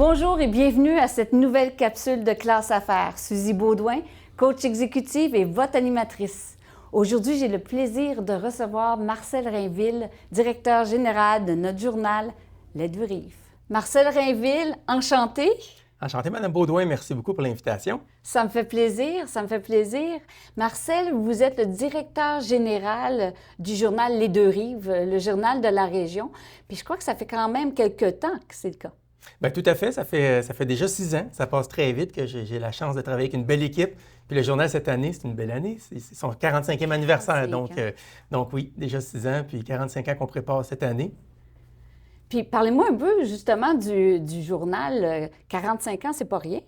Bonjour et bienvenue à cette nouvelle capsule de Classe Affaires. Suzy Baudouin, coach exécutive et votre animatrice. Aujourd'hui, j'ai le plaisir de recevoir Marcel Rainville, directeur général de notre journal L'aide du Rive. Marcel Rainville, enchanté. Enchanté, Mme Baudouin. Merci beaucoup pour l'invitation. Ça me fait plaisir, ça me fait plaisir. Marcel, vous êtes le directeur général du journal Les Deux Rives, le journal de la région. Puis je crois que ça fait quand même quelques temps que c'est le cas. Bien, tout à fait. Ça fait déjà 6 ans. Ça passe très vite que j'ai la chance de travailler avec une belle équipe. Puis le journal, cette année, c'est une belle année. C'est son 45e anniversaire. Donc oui, déjà 6 ans, puis 45 ans qu'on prépare cette année. Puis parlez-moi un peu justement du journal. 45 ans, c'est pas rien.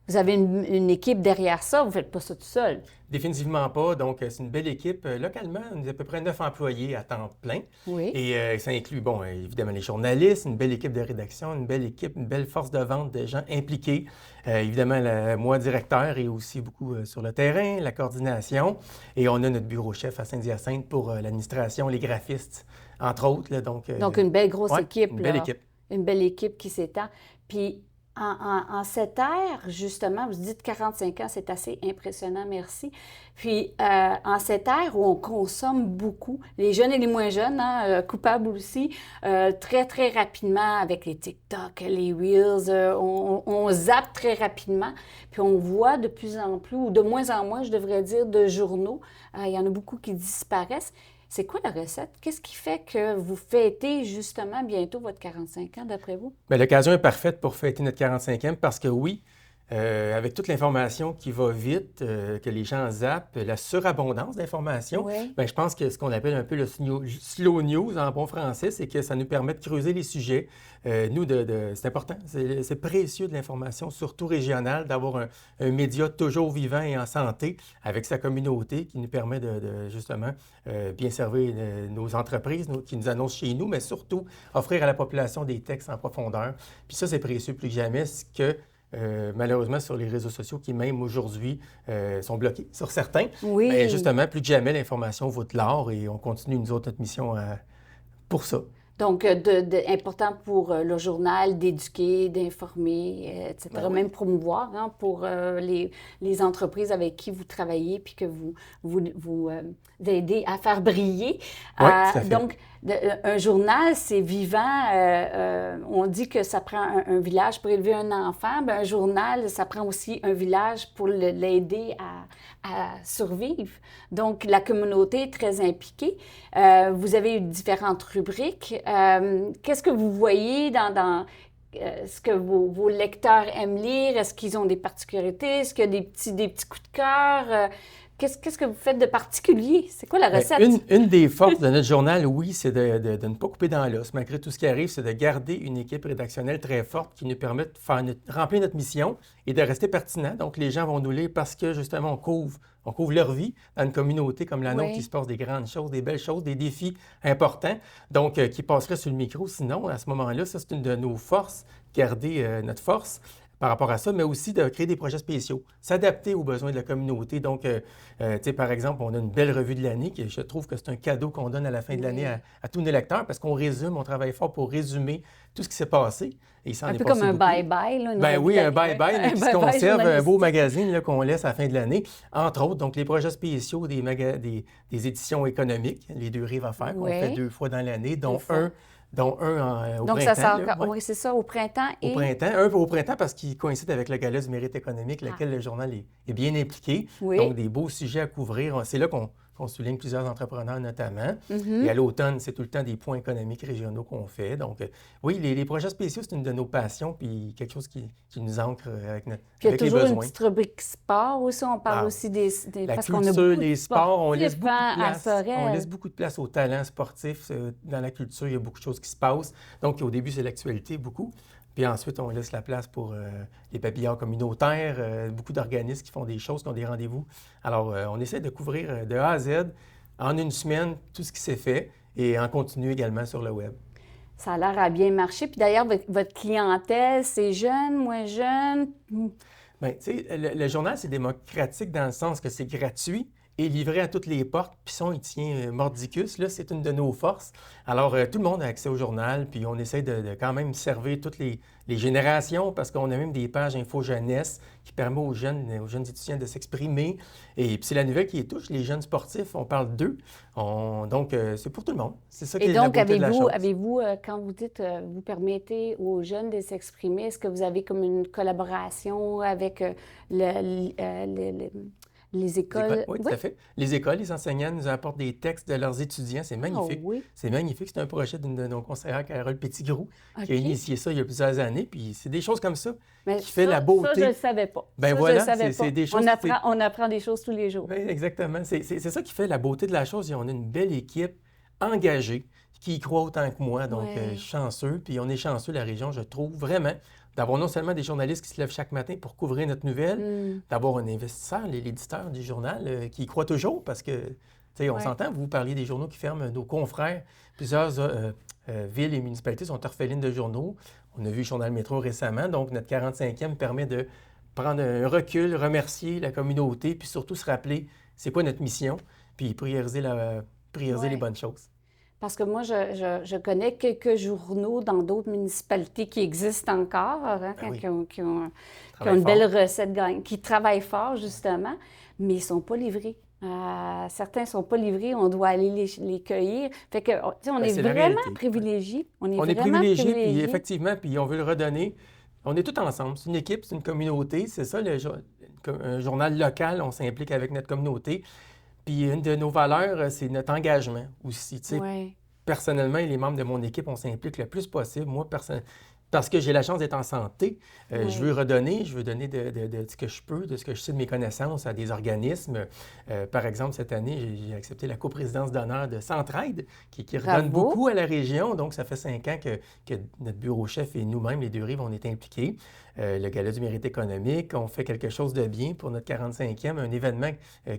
Vous avez une équipe derrière ça, vous ne faites pas ça tout seul. Définitivement pas. Donc, c'est une belle équipe. Localement, on est à peu près 9 employés à temps plein. Oui. Et ça inclut, bon, évidemment, les journalistes, une belle équipe de rédaction, une belle équipe, une belle force de vente de gens impliqués. Évidemment, moi, directeur, et aussi beaucoup sur le terrain, la coordination. Et on a notre bureau chef à Saint-Hyacinthe pour l'administration, les graphistes, entre autres. Là, donc, une belle grosse équipe. Une belle équipe. Une belle équipe qui s'étend. Puis, en cette ère, justement, vous dites 45 ans, c'est assez impressionnant, merci. Puis, en cette ère où on consomme beaucoup, les jeunes et les moins jeunes, coupables aussi, très, très rapidement avec les TikTok, les Reels, on zappe très rapidement. Puis, on voit de plus en plus, ou de moins en moins, je devrais dire, de journaux. Il y en a beaucoup qui disparaissent. C'est quoi la recette? Qu'est-ce qui fait que vous fêtez justement bientôt votre 45 ans, d'après vous? Bien, l'occasion est parfaite pour fêter notre 45e parce que oui, avec toute l'information qui va vite, que les gens zappent, la surabondance d'informations, Oui. bien, je pense que ce qu'on appelle un peu le slow news en bon français, c'est que ça nous permet de creuser les sujets. C'est important, c'est précieux de l'information, surtout régionale, d'avoir un média toujours vivant et en santé avec sa communauté qui nous permet de justement bien servir nos entreprises qui nous annoncent chez nous, mais surtout offrir à la population des textes en profondeur. Puis ça, c'est précieux plus que jamais, ce que malheureusement, sur les réseaux sociaux qui, même aujourd'hui, sont bloqués sur certains. Oui. Bien, justement, plus que jamais, l'information vaut de l'or et on continue, nous autres, notre mission pour ça. Donc, important pour le journal d'éduquer, d'informer, etc., Ben oui. même promouvoir pour les entreprises avec qui vous travaillez puis que vous aidez à faire briller. Oui, tout à fait. Donc, un journal, c'est vivant. On dit que ça prend un village pour élever un enfant. Bien, un journal, ça prend aussi un village pour l'aider à survivre. Donc, la communauté est très impliquée. Vous avez eu différentes rubriques. Qu'est-ce que vous voyez dans ce que vos lecteurs aiment lire? Est-ce qu'ils ont des particularités? Est-ce qu'il y a des petits coups de cœur? Qu'est-ce que vous faites de particulier? C'est quoi la recette? Une des forces de notre journal, oui, c'est de ne pas couper dans l'os. Malgré tout ce qui arrive, c'est de garder une équipe rédactionnelle très forte qui nous permet de remplir notre mission et de rester pertinent. Donc, les gens vont nous lire parce que, justement, on couvre leur vie dans une communauté comme la nôtre, Oui. qui se passe des grandes choses, des belles choses, des défis importants, donc qui passeraient sur le micro. Sinon, à ce moment-là, ça, c'est une de nos forces, garder notre force par rapport à ça, mais aussi de créer des projets spéciaux, s'adapter aux besoins de la communauté. Donc, tu sais, par exemple, on a une belle revue de l'année, qui je trouve que c'est un cadeau qu'on donne à la fin de l'année à tous nos lecteurs, parce qu'on résume, on travaille fort pour résumer tout ce qui s'est passé. Et il s'en Un est peu passé comme un beaucoup. bye-bye. Là, Ben oui, un bye-bye, mais qui se bye-bye conserve, un beau journalistique. magazine là, qu'on laisse à la fin de l'année. Entre autres, donc les projets spéciaux des éditions économiques, les deux rives à faire, qu'on Oui. fait 2 fois dans l'année, Deux dont fois. un au Donc, printemps. ça sort, là, ouais. oui, c'est ça, au printemps Au printemps, un au printemps parce qu'il coïncide avec le Gala du mérite économique, lequel le journal est bien impliqué. Oui. Donc, des beaux sujets à couvrir. C'est là qu'on souligne plusieurs entrepreneurs notamment. Mhm. Et à l'automne, c'est tout le temps des points économiques régionaux qu'on fait. Donc, oui, les projets spéciaux, c'est une de nos passions, puis quelque chose qui nous ancre avec, Puis il y a avec les toujours une besoins. petite rubrique sport aussi. On parle Ah, aussi des La parce qu'on a culture, beaucoup de les sports, on laisse sportifs, beaucoup de à place. Sorel. On laisse beaucoup de place aux talents sportifs. Dans la culture, il y a beaucoup de choses qui se passent. Donc, au début, c'est l'actualité, beaucoup. Puis ensuite, on laisse la place pour les papillards communautaires, beaucoup d'organismes qui font des choses, qui ont des rendez-vous. Alors, on essaie de couvrir de A à Z, en une semaine, tout ce qui s'est fait et en continu également sur le web. Ça a l'air à bien marcher. Puis d'ailleurs, votre clientèle, c'est jeune, moins jeune? Bien, tu sais, le journal, c'est démocratique dans le sens que c'est gratuit est livré à toutes les portes. Pisson, il tient mordicus, là, c'est une de nos forces. Alors, tout le monde a accès au journal, puis on essaie de quand même servir toutes les générations, parce qu'on a même des pages info jeunesse qui permettent aux jeunes étudiants de s'exprimer. Et puis c'est la nouvelle qui les touche, les jeunes sportifs, on parle d'eux. Donc, c'est pour tout le monde. C'est ça qui Et est la donc, beauté de la chose. avez-vous, quand vous dites, vous permettez aux jeunes de s'exprimer, est-ce que vous avez comme une collaboration avec les écoles? Oui, tout à fait. Les écoles, les enseignants nous apportent des textes de leurs étudiants. C'est Ah magnifique. oui, C'est magnifique. C'est un projet d'une de nos conseillères, Carole Petitgrou, qui a OK. initié ça il y a plusieurs années. Puis c'est des choses comme ça Mais qui fait la ça, beauté. je ne savais pas. Ben Ça, je voilà, ne savais c'est pas. des choses On apprend des choses tous les jours. Oui, exactement. C'est ça qui fait la beauté de la chose. Et on a une belle équipe engagée qui y croit autant que moi. Donc, Ouais. chanceux. Puis on est chanceux, la région, je trouve, vraiment, d'avoir non seulement des journalistes qui se lèvent chaque matin pour couvrir notre nouvelle, Hmm. d'avoir un investisseur, l'éditeur du journal, qui y croit toujours parce que, tu sais, on Ouais. s'entend, vous parliez des journaux qui ferment, nos confrères, plusieurs villes et municipalités sont orphelines de journaux. On a vu le Journal Métro récemment, donc notre 45e permet de prendre un recul, remercier la communauté, puis surtout se rappeler c'est quoi notre mission, puis prioriser les Ouais. bonnes choses. Parce que moi, je connais quelques journaux dans d'autres municipalités qui existent encore, hein, Ben oui, qui ont travaille une belle fort. recette gagnante, qui travaillent fort, justement, mais ils ne sont pas livrés. Certains ne sont pas livrés, on doit aller les cueillir. Fait que, tu sais, on Ben, est c'est la vraiment réalité. Ouais. privilégiés. On est On est vraiment privilégiés, puis privilégiés. effectivement, puis on veut le redonner. On est tous ensemble. C'est une équipe, c'est une communauté. C'est ça, un journal local, on s'implique avec notre communauté. Puis une de nos valeurs, c'est notre engagement aussi. Tu sais, Oui, personnellement, et les membres de mon équipe, on s'implique le plus possible. Moi, parce que j'ai la chance d'être en santé, je oui. veux redonner, je veux donner de ce que je peux, de ce que je sais de mes connaissances à des organismes. Par exemple, cette année, j'ai accepté la coprésidence d'honneur de Centraide, qui redonne Bravo. beaucoup à la région. Donc, ça fait 5 ans que notre bureau-chef et nous-mêmes, les deux rives, on est impliqués. Le Gala du mérite économique, on fait quelque chose de bien pour notre 45e, un événement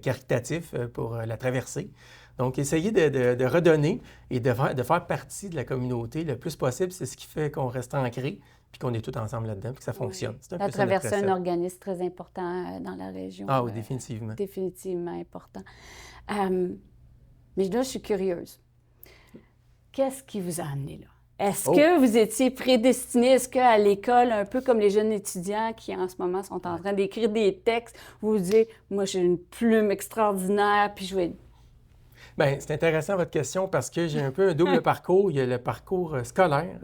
caritatif pour la traversée. Donc, essayer de redonner et de faire partie de la communauté le plus possible, c'est ce qui fait qu'on reste ancré puis qu'on est tous ensemble là-dedans puis que ça fonctionne. Oui. C'est un La peu ça notre traversée, un recette. organisme très important dans la région. Ah oui, définitivement. Définitivement important. Mais là, je suis curieuse. Qu'est-ce qui vous a amené là? Est-ce Oh! que vous étiez prédestiné? Est-ce qu'à l'école, un peu comme les jeunes étudiants qui en ce moment sont en train d'écrire des textes, vous vous dites, moi j'ai une plume extraordinaire, puis je vais... Bien, c'est intéressant votre question parce que j'ai un peu un double parcours. Il y a le parcours scolaire.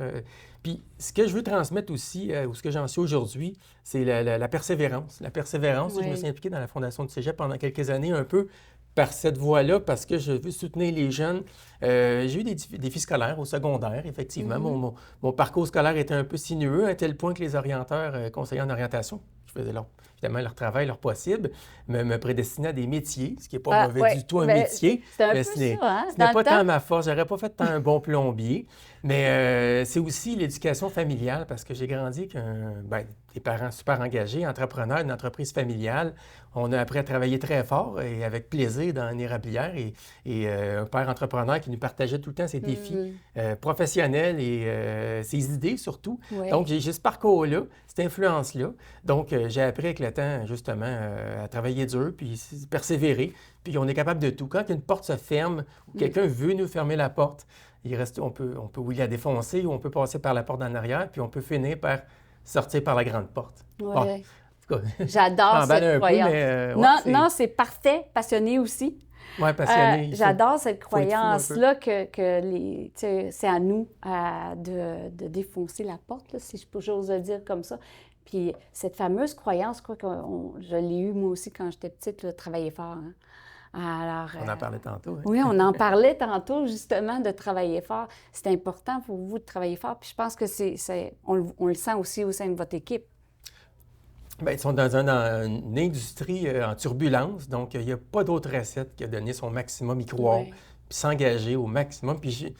Puis ce que je veux transmettre aussi, ou ce que j'en suis aujourd'hui, c'est la persévérance. La persévérance, je me Oui. suis impliqué dans la Fondation du Cégep pendant quelques années, un peu par cette voie-là, parce que je veux soutenir les jeunes. J'ai eu des défis scolaires au secondaire, effectivement. Mon parcours scolaire était un peu sinueux, à tel point que les orienteurs, conseillers en orientation, je faisais évidemment leur travail, leur possible, me prédestinaient à des métiers, ce qui n'est pas mauvais Ouais, du tout, un ben, métier. c'est un Mais peu ce ça, hein? n'est Dans le pas tant temps, ma force. J'aurais pas fait tant un bon plombier. Mais c'est aussi l'éducation familiale, parce que j'ai grandi avec des parents super engagés, entrepreneurs d'une entreprise familiale. On a appris à travailler très fort et avec plaisir dans l'érablière et un père entrepreneur qui nous partageait tout le temps ses défis professionnels et ses idées surtout. oui. Donc, j'ai ce parcours-là, cette influence-là. Donc, j'ai appris avec le temps, justement, à travailler dur, puis persévérer. Puis, on est capable de tout. Quand une porte se ferme ou quelqu'un veut nous fermer la porte, on peut oui, la défoncer ou on peut passer par la porte en arrière, puis on peut finir par sortir par la grande porte. Ouais. Bon, en tout cas, J'adore m'emballe cette un peu, croyance. mais ouais, Non, non, c'est parfait, passionné aussi. Ouais, passionné. J'adore cette faut être fou un peu. croyance-là que tu sais, c'est à nous de défoncer la porte, là, si j'ose le dire comme ça. Puis cette fameuse croyance, quoi, je l'ai eue moi aussi quand j'étais petite, là, travailler fort. Hein. Alors, On en parlait tantôt. Hein? oui, on en parlait tantôt, justement, de travailler fort. C'est important pour vous de travailler fort. Puis je pense que on le sent aussi au sein de votre équipe. Bien, ils sont dans une industrie en turbulence, donc il n'y a pas d'autre recette que de donner son maximum, y croire, Ouais. puis s'engager au maximum. Puis,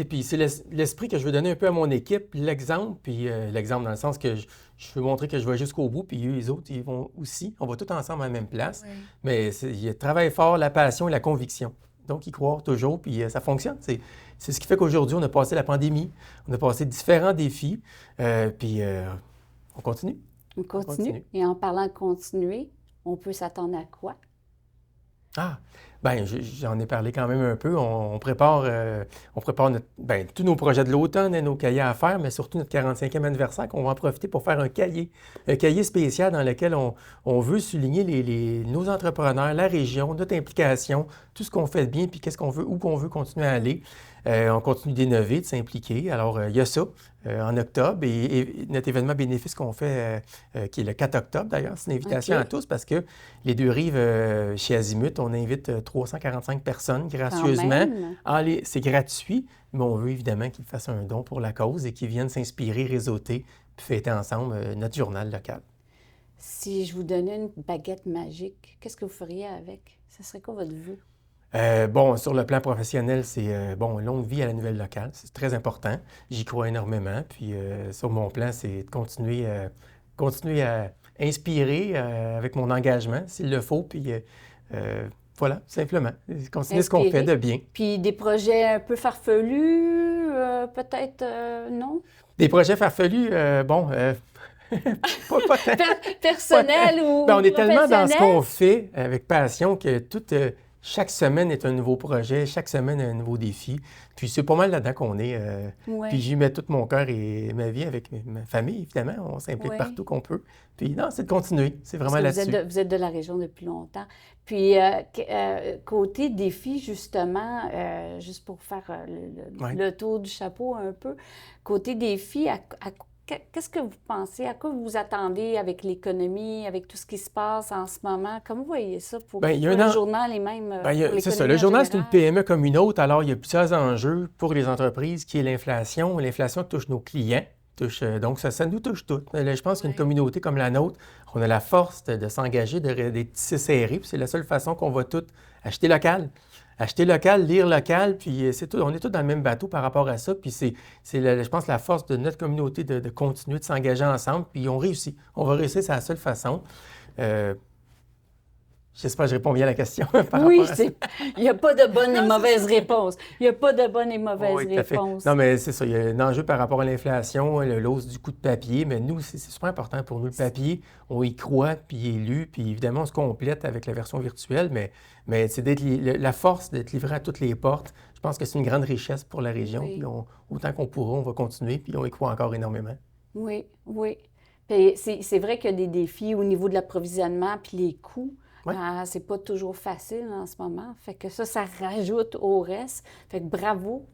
puis c'est l'esprit que je veux donner un peu à mon équipe, l'exemple, puis l'exemple dans le sens que je veux montrer que je vais jusqu'au bout, puis eux, les autres, ils vont aussi. On va tous ensemble à la même place. Ouais. Mais il y a le travail fort, la passion et la conviction. Donc, y croire toujours, puis ça fonctionne. C'est ce qui fait qu'aujourd'hui, on a passé la pandémie, on a passé différents défis, puis on continue. On continue. Et en parlant de continuer, on peut s'attendre à quoi? Ah! Bien, j'en ai parlé quand même un peu. On prépare, tous nos projets de l'automne, hein, nos cahiers à faire, mais surtout notre 45e anniversaire, qu'on va en profiter pour faire un cahier spécial dans lequel on veut souligner nos entrepreneurs, la région, notre implication, tout ce qu'on fait de bien, puis qu'est-ce qu'on veut, où qu'on veut continuer à aller. On continue d'innover, de s'impliquer. Alors, il y a ça en octobre et notre événement bénéfice qu'on fait, qui est le 4 octobre d'ailleurs, c'est une invitation à tous parce que les deux rives chez Azimut, on invite 345 personnes gracieusement. C'est gratuit, mais on veut évidemment qu'ils fassent un don pour la cause et qu'ils viennent s'inspirer, réseauter, puis fêter ensemble notre journal local. Si je vous donnais une baguette magique, qu'est-ce que vous feriez avec? Ce serait quoi votre vue? Sur le plan professionnel, c'est longue vie à la nouvelle locale. C'est très important. J'y crois énormément. Puis sur mon plan, c'est de continuer à inspirer avec mon engagement, s'il le faut. Puis voilà, simplement. Continuer ce qu'on fait de bien. Puis des projets un peu farfelus, peut-être, non? Des projets farfelus, pas tant. Personnel ou on est tellement dans ce professionnel? qu'on fait avec passion que chaque semaine est un nouveau projet, chaque semaine un nouveau défi. Puis c'est pas mal là-dedans qu'on est. Ouais. Puis j'y mets tout mon cœur et ma vie avec ma famille, évidemment. On s'implique partout qu'on peut. Puis non, c'est de continuer. C'est vraiment là-dessus. Vous êtes de la région depuis longtemps. Puis côté défi, justement, juste pour faire le tour du chapeau un peu, côté défi, qu'est-ce que vous pensez? À quoi vous vous attendez avec l'économie, avec tout ce qui se passe en ce moment? Comment vous voyez ça pour le journal et même pour l'économie c'est ça. Le journal, c'est une PME comme une autre. Alors, il y a plusieurs enjeux pour les entreprises qui est l'inflation. L'inflation touche nos clients. Donc, ça nous touche tous. Je pense qu'une communauté comme la nôtre, on a la force de s'engager, de tisser serré. Puis c'est la seule façon qu'on va tous acheter local. Acheter local, lire local, puis c'est tout. On est tous dans le même bateau par rapport à ça. Puis je pense, la force de notre communauté de continuer de s'engager ensemble. Puis on réussit. On va réussir, c'est la seule façon. J'espère que je réponds bien à la question. Oui, il n'y a pas de bonne et mauvaise réponse. Il n'y a pas de bonne et mauvaise réponse. Non, mais c'est ça. Il y a un enjeu par rapport à l'inflation, l'hausse du coût de papier. Mais nous, c'est super important pour nous. Le papier, on y croit, puis il est lu. Puis évidemment, on se complète avec la version virtuelle. Mais c'est la force d'être livré à toutes les portes. Je pense que c'est une grande richesse pour la région. Oui. Puis autant qu'on pourra, on va continuer. Puis on y croit encore énormément. Oui, oui. Puis c'est vrai qu'il y a des défis au niveau de l'approvisionnement puis les coûts. Ouais. C'est pas toujours facile en ce moment. Fait que ça rajoute au reste. Fait que bravo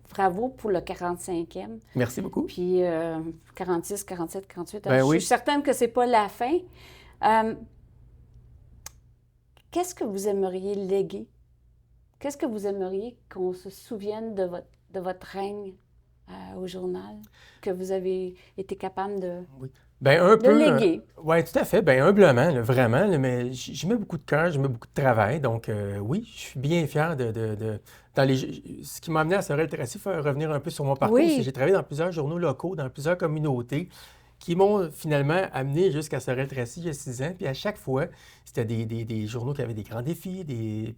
pour le 45e. Merci beaucoup. Puis 46, 47, 48. Ben je oui. suis certaine que c'est pas la fin. Qu'est-ce que vous aimeriez léguer? Qu'est-ce que vous aimeriez qu'on se souvienne de votre règne au journal, que vous avez été capable de... Oui. Un peu. Léguer. Oui, tout à fait. Humblement, là, vraiment. Là, mais j'y mets beaucoup de cœur, j'y mets beaucoup de travail. Donc, oui, je suis bien fier ce qui m'a amené à Sorel-Tracy, faire revenir un peu sur mon parcours. Oui. J'ai travaillé dans plusieurs journaux locaux, dans plusieurs communautés qui m'ont finalement amené jusqu'à Sorel-Tracy il y a 6 ans. Puis à chaque fois, c'était des journaux qui avaient des grands défis,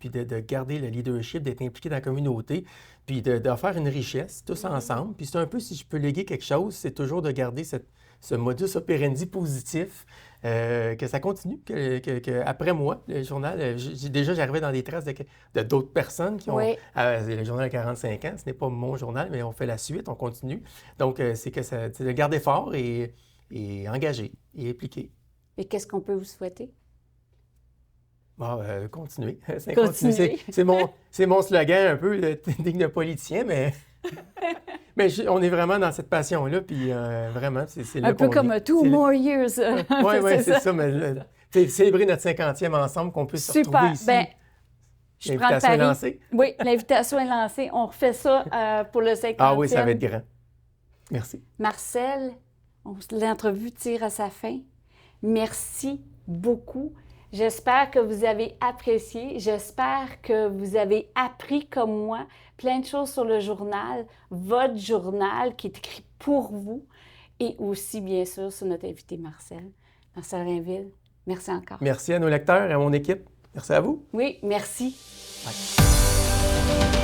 puis de garder le leadership, d'être impliqué dans la communauté, puis de faire une richesse tous ensemble. Puis c'est un peu, si je peux léguer quelque chose, c'est toujours de garder ce modus operandi positif, que ça continue, qu'après moi, le journal, j'arrivais dans des traces de d'autres personnes qui ont... le journal a 45 ans, ce n'est pas mon journal, mais on fait la suite, on continue. Donc, c'est de garder fort et engagé et impliqué. Et qu'est-ce qu'on peut vous souhaiter? Continuer. Continuer. C'est mon slogan un peu, digne de politicien, mais... Mais on est vraiment dans cette passion-là, puis vraiment, c'est là un peu comme 2 more years. Oui, c'est ça. Mais célébrer notre 50e ensemble, qu'on puisse se retrouver ici. L'invitation est lancée. Oui, l'invitation est lancée. On refait ça pour le 50e. Ah oui, ça va être grand. Merci. Marcel, l'entrevue tire à sa fin. Merci beaucoup. J'espère que vous avez apprécié. J'espère que vous avez appris comme moi plein de choses sur le journal, votre journal qui est écrit pour vous et aussi, bien sûr, sur notre invité Marcel Rainville. Merci encore. Merci à nos lecteurs et à mon équipe. Merci à vous. Oui, merci. Bye.